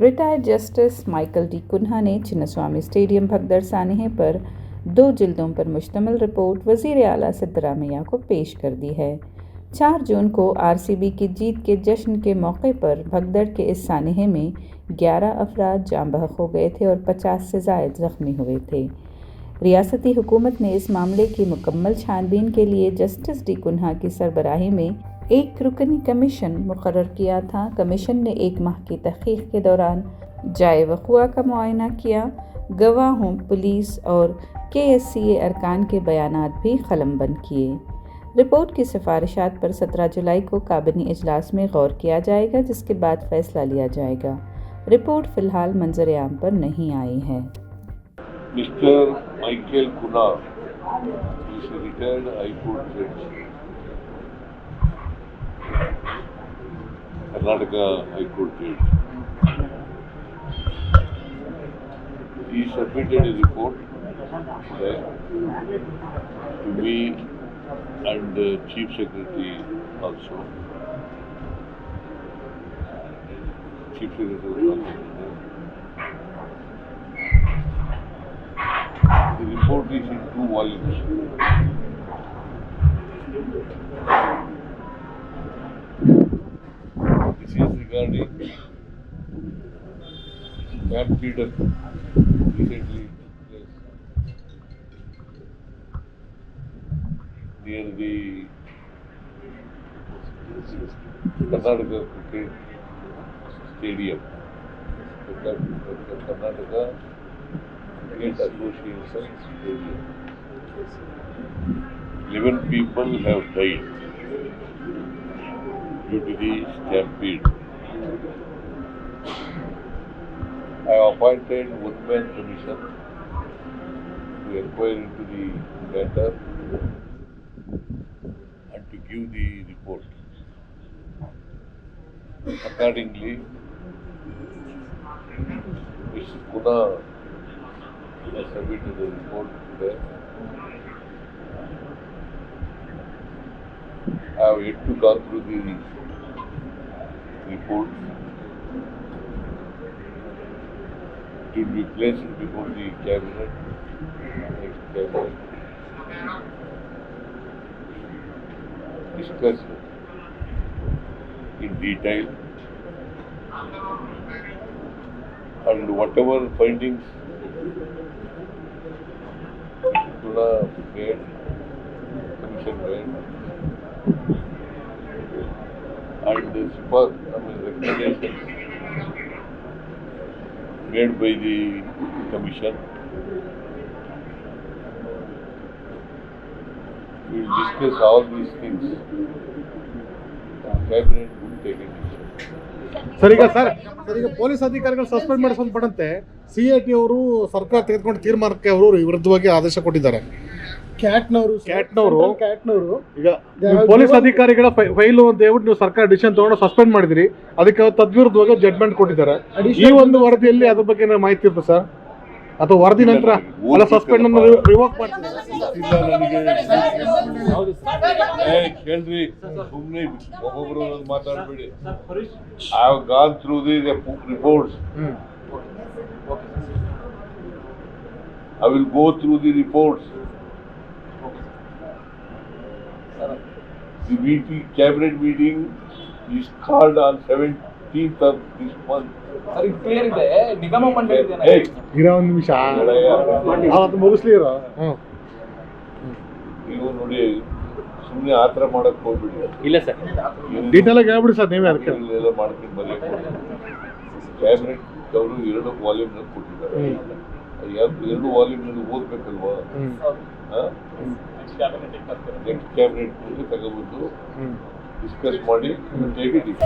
Retired justice Michael D'Cunha ने Chinnaswamy stadium भगदड़ सानहे पर 2 जिल्दों पर मुश्तमिल रिपोर्ट वज़ीर आला सिद्धरामैया को पेश कर दी है। 4 जून को आरसीबी की जीत के जश्न के मौके पर भगदड़ के इस सानहे में 11 अफराद जाँ बहक हो गए थे और 50 से ज़ायद ज़ख्मी हुए थे। रियासती हुकूमत ने इस मामले की मुकम्मल छानबीन के लिए जस्टिस डी कुन्हा की सरबराही में एक रुकनी कमीशन मुकर्रर किया था। कमीशन ने 1 माह की तहकीक के दौरान जाए वक़ुआ का मुआयना किया। गवाहों, पुलिस और KSCA अरकान के बयानात भी कलमबंद किए। रिपोर्ट की सिफारिशात पर 17 जुलाई को काबिनी इजलास में गौर किया जाएगा, जिसके बाद फैसला लिया जाएगा। रिपोर्ट फ़िलहाल मंजर आम पर नहीं आई है। मिस्टर माइकल कुना is a retired High Court judge, Karnataka High Court judge. He submitted a report today to me and the Chief Secretary also. Chief Secretary was also there. The report is in 2 volumes. This is regarding stampede recently took place near the Karnataka Cricket Stadium. The Karnataka Cricket Association Stadium. 11 people have died due to the stampede. I have appointed one-man commission to inquire into the matter and to give the report. Accordingly, Mr. Kuna has submitted the report today. I have yet to go through the report. It will be placed before the cabinet, next cabinet, discussed in detail, and whatever findings Kuna made, commission made, and the recommendations made by the commission, we will discuss all these things. Cabinet will take a decision. Sir ಈಗ police ಅಧಿಕಾರಿಗಳು suspend ಮಾಡಿಸಲ್ಪಡಂತೆ CIT ಅವರು ಸರ್ಕಾರ ತೆಗೆದುಕೊಂಡು ತೀರ್ಮಾನಕ್ಕೆ ಅವರು ವಿರುದ್ಧವಾಗಿ ಆದೇಶ ಕೊಟ್ಟಿದ್ದಾರೆ. ಕ್ಯಾಟ್ನವರು ಈಗ ಪೊಲೀಸ್ ಅಧಿಕಾರಿಗಳ ಫೈಲು ಅಂತ ಹೇಳ್ಬಿಟ್ಟು ನೀವು ಸರ್ಕಾರ ಡಿಸಿಷನ್ ತಗೊಂಡು ಸಸ್ಪೆಂಡ್ ಮಾಡಿದಿರಿ, ಅದಕ್ಕೆ ತದ್ವಿರುದ್ಧವಾಗಿ ಜಡ್ಜ್ಮೆಂಟ್ ಕೊಟ್ಟಿದ್ದಾರೆ. ಈ ಒಂದು ವರದಿಯಲ್ಲಿ ಅದ್ರ ಬಗ್ಗೆ ಮಾಹಿತಿ ಇರುತ್ತೆ ಸರ್, ಅಥವಾ ವರದಿ ನಂತರ ಅಲ್ಲ ಸಸ್ಪೆಂಡ್ ಅನ್ನು ರಿವೋಕ್ ಮಾಡ್ತೀವಿ? ಕೇಳ್ರಿ, ಸುಮ್ಮನೆ ಒಬ್ಬೊಬ್ರು ಮಾತಾಡಬೇಡಿ. I have gone through the reports. I will go through the reports. The meeting, cabinet meeting is called on 17th of this month. Sir ಇದು ಕ್ಲಿಯರ್ ಇದೆ, ನಿಗಮ ಮಂಡಳಿ ಇದೆ. ಇರೋ ಒಂದು ನಿಮಿಷ ಅವತ್ತು ಮುಗಿಸ್ಲಿ ಇರೋ. ನೀವು ನೋಡಿ, ಸುಮ್ಮನೆ ಆ ಥರ ಮಾಡಕ್ಕೆ ಹೋಗ್ಬಿಡಿ. ಇಲ್ಲ ಸರ್, ಡೀಟೇಲ್ ಆಗಿ ಹೇಳ್ಬಿಡಿ ಸರ್, ನೀವೇ ಅದಕ್ಕೆ ಎಲ್ಲ ಮಾಡ್ಕೊಂಡು ಬರೆಯಕ್ಕೆ. ಕ್ಯಾಬಿನೆಟ್ ಅವರು 2 ವಾಲ್ಯೂಮ್ನಲ್ಲಿ ಕೊಟ್ಟಿದ್ದಾರೆ. 2 ವಾಲ್ಯೂಮ್ನಲ್ಲಿ ಓದಬೇಕಲ್ವಾ? ನೆಕ್ಸ್ಟ್ ಕ್ಯಾಬಿನೆಟ್ ತಗೊಬಂದು ಡಿಸ್ಕಸ್ ಮಾಡಿ ಟೇಕ್ ಇಟ್.